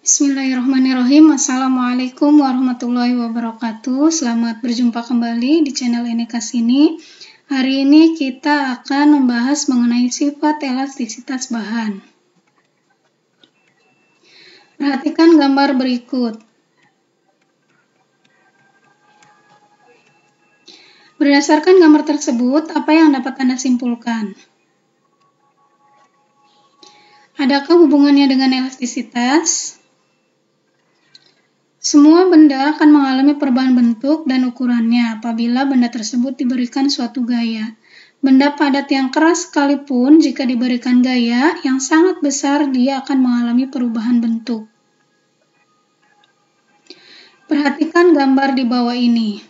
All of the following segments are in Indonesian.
Bismillahirrahmanirrahim. Assalamualaikum warahmatullahi wabarakatuh. Selamat berjumpa kembali di channel Enekas ini. Hari ini kita akan membahas mengenai sifat elastisitas bahan. Perhatikan gambar berikut. Berdasarkan gambar tersebut, apa yang dapat Anda simpulkan? Adakah hubungannya dengan elastisitas? Semua benda akan mengalami perubahan bentuk dan ukurannya apabila benda tersebut diberikan suatu gaya. Benda padat yang keras sekalipun jika diberikan gaya yang sangat besar, dia akan mengalami perubahan bentuk. Perhatikan gambar di bawah ini.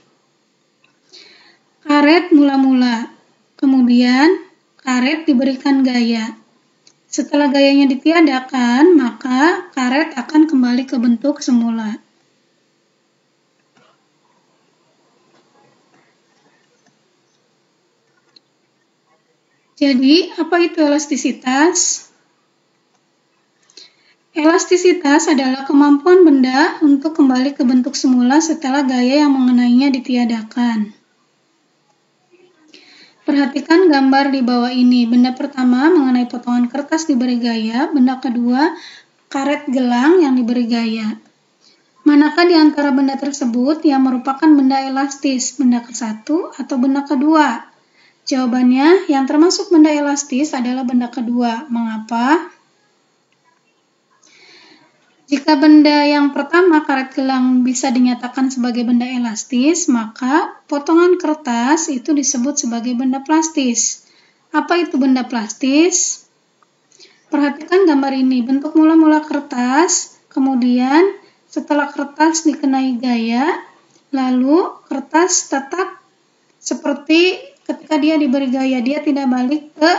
Karet mula-mula, kemudian karet diberikan gaya. Setelah gayanya ditiadakan, maka karet akan kembali ke bentuk semula. Jadi, apa itu elastisitas? Elastisitas adalah kemampuan benda untuk kembali ke bentuk semula setelah gaya yang mengenainya ditiadakan. Perhatikan gambar di bawah ini. Benda pertama mengenai potongan kertas diberi gaya, benda kedua karet gelang yang diberi gaya. Manakah di antara benda tersebut yang merupakan benda elastis, benda ke-1 atau benda kedua? Jawabannya, yang termasuk benda elastis adalah benda kedua. Mengapa? Jika benda yang pertama, karet gelang, bisa dinyatakan sebagai benda elastis, maka potongan kertas itu disebut sebagai benda plastis. Apa itu benda plastis? Perhatikan gambar ini, bentuk mula-mula kertas, kemudian setelah kertas dikenai gaya, lalu kertas tetap seperti ketika dia diberi gaya, dia tidak balik ke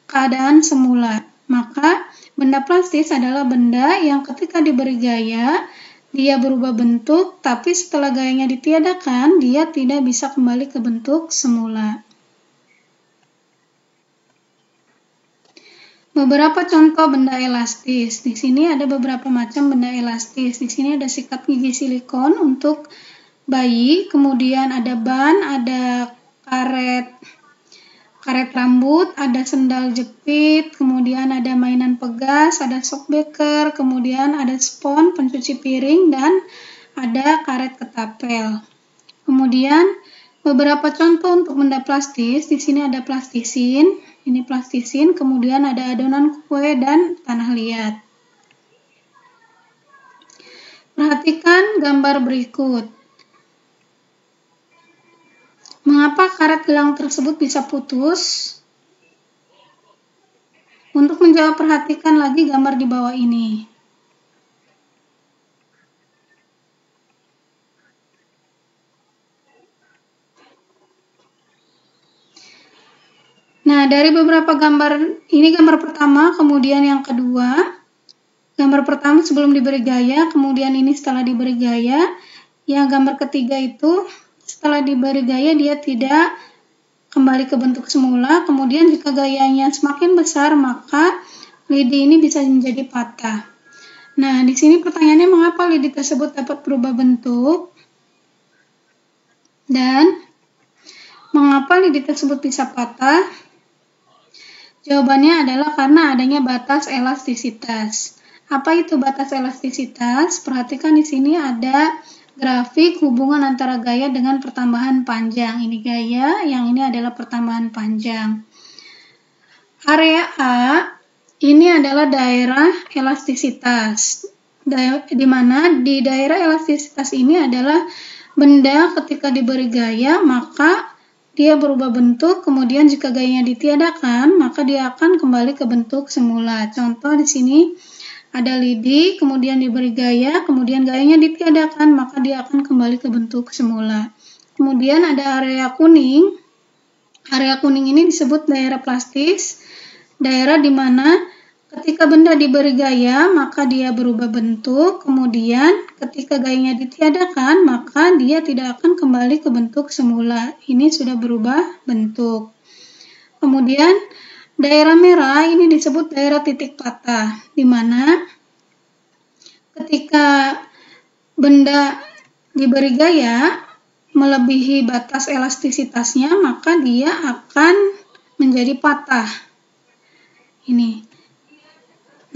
keadaan semula. Maka benda plastis adalah benda yang ketika diberi gaya, dia berubah bentuk, tapi setelah gayanya ditiadakan, dia tidak bisa kembali ke bentuk semula. Beberapa contoh benda elastis. Di sini ada beberapa macam benda elastis. Di sini ada sikat gigi silikon untuk bayi, kemudian ada ban, ada karet rambut, ada sendal jepit, kemudian ada mainan pegas, ada shockbreaker, kemudian ada spons pencuci piring, dan ada karet ketapel. Kemudian beberapa contoh untuk benda plastis. Di sini ada plastisin, ini plastisin, kemudian ada adonan kue dan tanah liat. Perhatikan gambar berikut. Mengapa karet gelang tersebut bisa putus? Untuk menjawab, perhatikan lagi gambar di bawah ini. Nah, dari beberapa gambar, ini gambar pertama, kemudian yang kedua. Gambar pertama sebelum diberi gaya, kemudian ini setelah diberi gaya. Yang gambar ketiga itu setelah diberi gaya dia tidak kembali ke bentuk semula, kemudian jika gayanya semakin besar maka lidi ini bisa menjadi patah. Nah, di sini pertanyaannya, mengapa lidi tersebut dapat berubah bentuk dan mengapa lidi tersebut bisa patah? Jawabannya adalah karena adanya batas elastisitas. Apa itu batas elastisitas? Perhatikan di sini ada grafik hubungan antara gaya dengan pertambahan panjang. Ini gaya, yang ini adalah pertambahan panjang. Area A ini adalah daerah elastisitas, di mana di daerah elastisitas ini adalah benda ketika diberi gaya maka dia berubah bentuk, kemudian jika gayanya ditiadakan maka dia akan kembali ke bentuk semula. Contoh di sini ada lidi, kemudian diberi gaya, kemudian gayanya ditiadakan, maka dia akan kembali ke bentuk semula. Kemudian ada area kuning. Area kuning ini disebut daerah plastis, daerah di mana ketika benda diberi gaya, maka dia berubah bentuk, kemudian ketika gayanya ditiadakan, maka dia tidak akan kembali ke bentuk semula. Ini sudah berubah bentuk. Kemudian daerah merah ini disebut daerah titik patah, di mana ketika benda diberi gaya melebihi batas elastisitasnya, maka dia akan menjadi patah. Ini.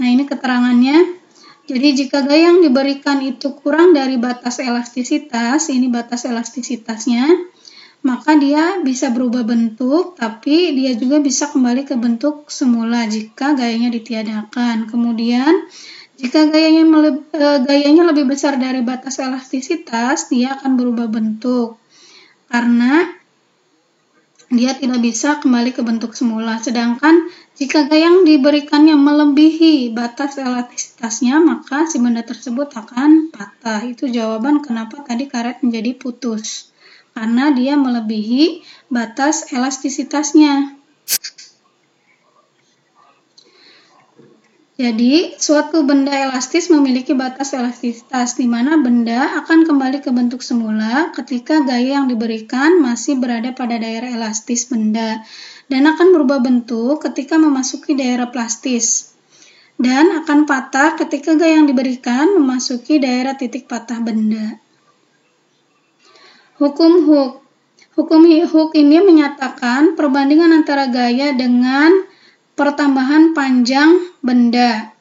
Nah, ini keterangannya. Jadi jika gaya yang diberikan itu kurang dari batas elastisitas, ini batas elastisitasnya, maka dia bisa berubah bentuk, tapi dia juga bisa kembali ke bentuk semula jika gayanya ditiadakan. Kemudian, jika gayanya lebih besar dari batas elastisitas, dia akan berubah bentuk karena dia tidak bisa kembali ke bentuk semula. Sedangkan jika gaya yang diberikannya melebihi batas elastisitasnya, maka si benda tersebut akan patah. Itu jawaban kenapa tadi karet menjadi putus. Karena dia melebihi batas elastisitasnya. Jadi, suatu benda elastis memiliki batas elastisitas, di mana benda akan kembali ke bentuk semula ketika gaya yang diberikan masih berada pada daerah elastis benda, dan akan berubah bentuk ketika memasuki daerah plastis, dan akan patah ketika gaya yang diberikan memasuki daerah titik patah benda. Hukum Hooke. Hukum Hooke ini menyatakan perbandingan antara gaya dengan pertambahan panjang benda.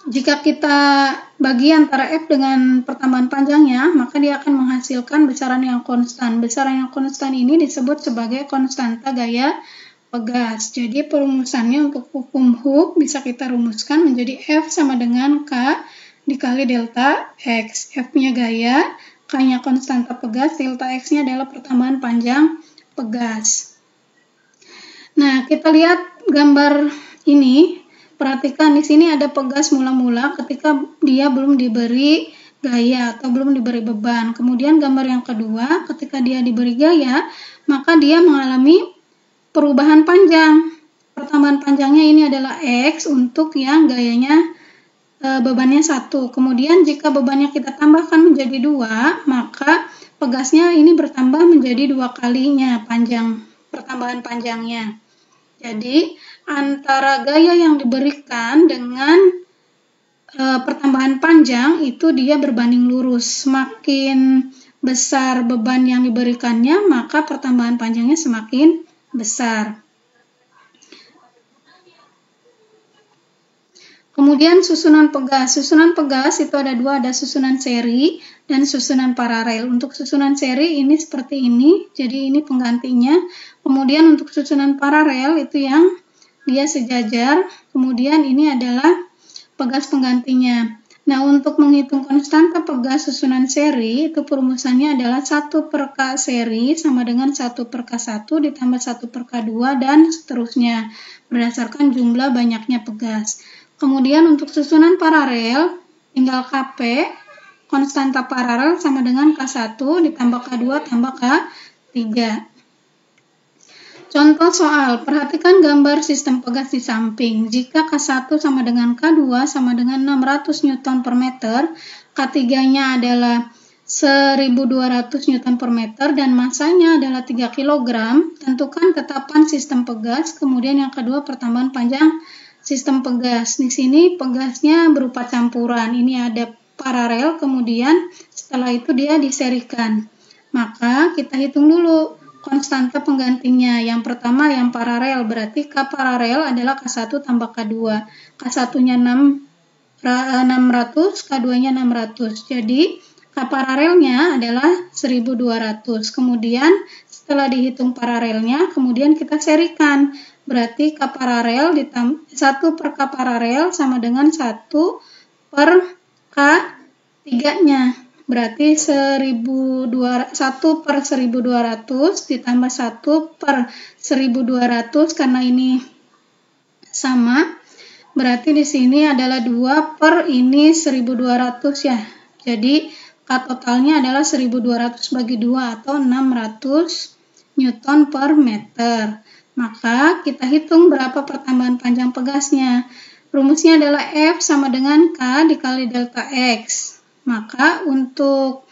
Jika kita bagi antara F dengan pertambahan panjangnya, maka dia akan menghasilkan besaran yang konstan. Besaran yang konstan ini disebut sebagai konstanta gaya pegas. Jadi perumusannya untuk hukum Hooke bisa kita rumuskan menjadi F sama dengan K dikali delta X. F-nya gaya, K-nya konstanta pegas, delta X-nya adalah pertambahan panjang pegas. Nah, kita lihat gambar ini. Perhatikan di sini ada pegas mula-mula ketika dia belum diberi gaya atau belum diberi beban. Kemudian gambar yang kedua, ketika dia diberi gaya, maka dia mengalami perubahan panjang. Pertambahan panjangnya ini adalah X untuk yang gayanya bebannya 1. Kemudian jika bebannya kita tambahkan menjadi 2, maka pegasnya ini bertambah menjadi 2 kalinya pertambahan panjangnya. Jadi, antara gaya yang diberikan dengan pertambahan panjang itu dia berbanding lurus. Semakin besar beban yang diberikannya, maka pertambahan panjangnya semakin besar. Kemudian susunan pegas. Susunan pegas itu ada 2, ada susunan seri dan susunan paralel. Untuk susunan seri ini seperti ini, jadi ini penggantinya. Kemudian untuk susunan paralel itu yang dia sejajar, kemudian ini adalah pegas penggantinya. Nah, untuk menghitung konstanta pegas susunan seri, itu perumusannya adalah 1 per K seri sama dengan 1 per K1 ditambah 1 per K2 dan seterusnya, berdasarkan jumlah banyaknya pegas. Kemudian untuk susunan paralel, tinggal KP, konstanta paralel sama dengan K1 ditambah K2 tambah K3. Contoh soal, perhatikan gambar sistem pegas di samping. Jika K1 sama dengan K2 sama dengan 600 Newton per meter, K3-nya adalah 1200 Newton per meter dan masanya adalah 3 kg, tentukan tetapan sistem pegas. Kemudian yang kedua, pertambahan panjang sistem pegas. Di sini pegasnya berupa campuran. Ini ada paralel, kemudian setelah itu dia diserikan. Maka kita hitung dulu konstanta penggantinya. Yang pertama yang paralel, berarti K paralel adalah K1 tambah K2. K1-nya 600, K2-nya 600. Jadi K paralelnya adalah 1200. Kemudian setelah dihitung paralelnya, kemudian kita serikan. Berarti K paralel ditambah 1 per K paralel sama dengan 1 per K3-nya. Berarti 1 per 1200 ditambah 1 per 1200 karena ini sama. Berarti di sini adalah 2 per ini 1200 ya. Jadi K totalnya adalah 1200 bagi 2 atau 600 Newton per meter. Maka kita hitung berapa pertambahan panjang pegasnya. Rumusnya adalah F sama dengan K dikali delta X. Maka untuk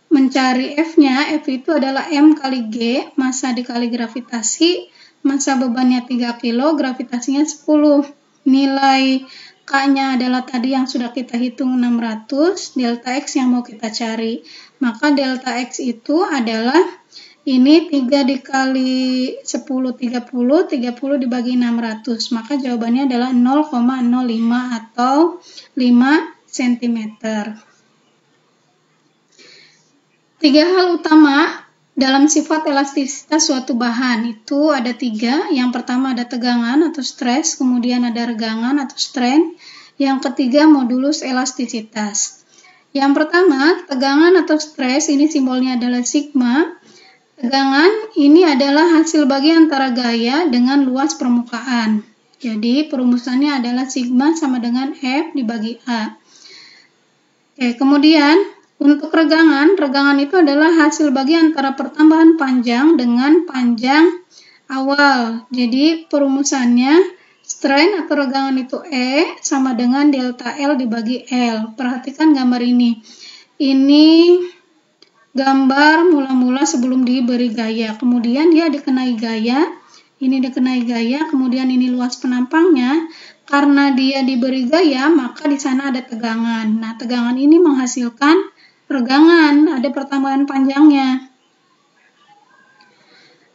mencari F-nya, F itu adalah M kali G, massa dikali gravitasi, massa bebannya 3 kg, gravitasinya 10. Nilai K-nya adalah tadi yang sudah kita hitung 600, delta X yang mau kita cari. Maka delta X itu adalah ini 3 dikali 10, 30 dibagi 600. Maka jawabannya adalah 0,05 atau 5 cm. 3 hal utama dalam sifat elastisitas suatu bahan itu ada 3. Yang pertama ada tegangan atau stres, kemudian ada regangan atau strain. Yang ketiga modulus elastisitas. Yang pertama, tegangan atau stres, ini simbolnya adalah sigma. Tegangan ini adalah hasil bagi antara gaya dengan luas permukaan. Jadi perumusannya adalah sigma sama dengan F dibagi A. Oke, kemudian untuk regangan itu adalah hasil bagi antara pertambahan panjang dengan panjang awal. Jadi perumusannya strain atau regangan itu E sama dengan delta L dibagi L. Perhatikan gambar ini. Ini gambar mula-mula sebelum diberi gaya. Kemudian dia dikenai gaya. Ini dikenai gaya, kemudian ini luas penampangnya. Karena dia diberi gaya, maka di sana ada tegangan. Nah, tegangan ini menghasilkan regangan, ada pertambahan panjangnya.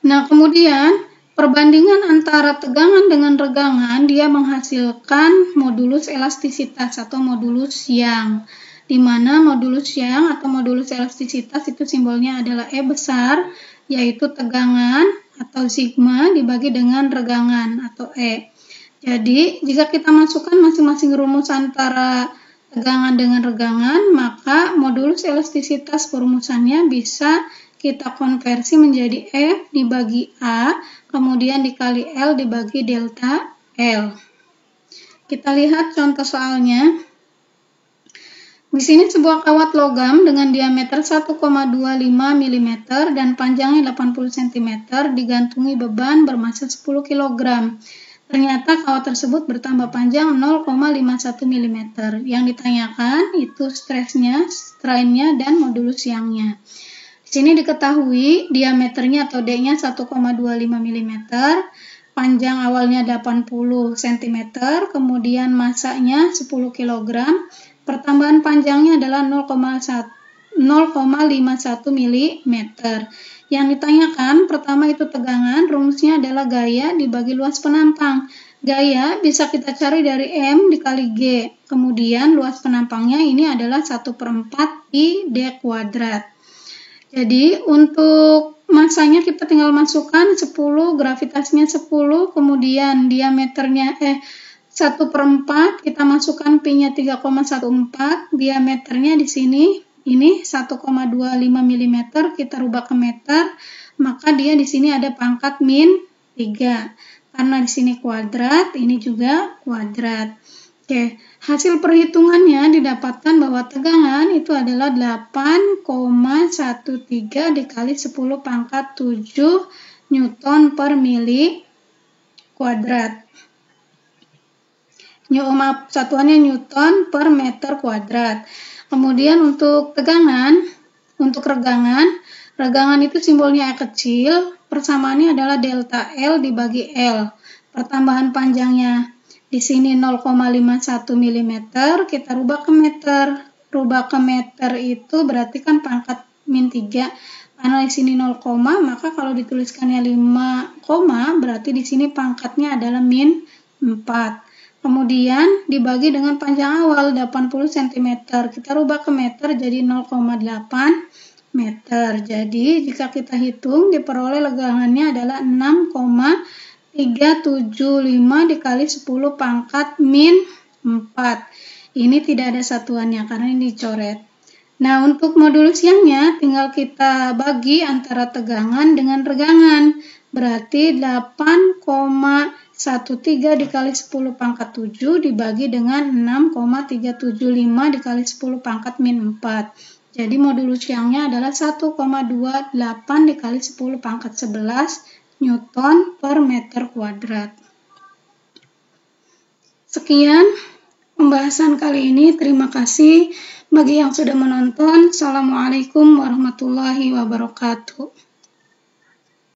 Nah, kemudian perbandingan antara tegangan dengan regangan, dia menghasilkan modulus elastisitas atau modulus Young. Di mana modulus Young atau modulus elastisitas itu simbolnya adalah E besar, yaitu tegangan atau sigma dibagi dengan regangan atau E. Jadi, jika kita masukkan masing-masing rumus antara tegangan dengan regangan, maka modulus elastisitas perumusannya bisa kita konversi menjadi F dibagi A, kemudian dikali L dibagi delta L. Kita lihat contoh soalnya. Di sini sebuah kawat logam dengan diameter 1,25 mm dan panjangnya 80 cm digantungi beban bermassa 10 kg. Ternyata kawat tersebut bertambah panjang 0,51 mm. Yang ditanyakan itu stresnya, strainnya, dan modulus Young-nya. Di sini diketahui diameternya atau D-nya 1,25 mm, panjang awalnya 80 cm, kemudian massanya 10 kg, pertambahan panjangnya adalah 0,51 mm. Yang ditanyakan pertama itu tegangan, rumusnya adalah gaya dibagi luas penampang. Gaya bisa kita cari dari M dikali G. Kemudian luas penampangnya ini adalah 1/4 pi D kuadrat. Jadi untuk masanya kita tinggal masukkan 10, gravitasinya 10, kemudian diameternya 1/4, kita masukkan pi-nya 3,14, diameternya di sini ini 1,25 mm, kita rubah ke meter, maka dia di sini ada pangkat -3. Karena di sini kuadrat, ini juga kuadrat. Oke, hasil perhitungannya didapatkan bahwa tegangan itu adalah 8,13 dikali 10 pangkat 7 Newton per mili kuadrat. Satuannya Newton per meter kuadrat. Kemudian untuk tegangan, untuk regangan itu simbolnya E kecil, persamaannya adalah delta L dibagi L. Pertambahan panjangnya di sini 0,51 mm, kita rubah ke meter. Rubah ke meter itu berarti kan pangkat -3. Karena di sini 0, maka kalau dituliskannya 5, berarti di sini pangkatnya adalah -4. Kemudian dibagi dengan panjang awal 80 cm. Kita rubah ke meter jadi 0,8 meter. Jadi jika kita hitung diperoleh regangannya adalah 6,375 dikali 10 pangkat -4. Ini tidak ada satuannya karena ini dicoret. Nah, untuk modulus Young-nya tinggal kita bagi antara tegangan dengan regangan. Berarti 8,13 dikali 10 pangkat 7 dibagi dengan 6,375 dikali 10 pangkat -4. Jadi modulus Young-nya adalah 1,28 dikali 10 pangkat 11 Newton per meter kuadrat. Sekian pembahasan kali ini. Terima kasih bagi yang sudah menonton. Assalamualaikum warahmatullahi wabarakatuh.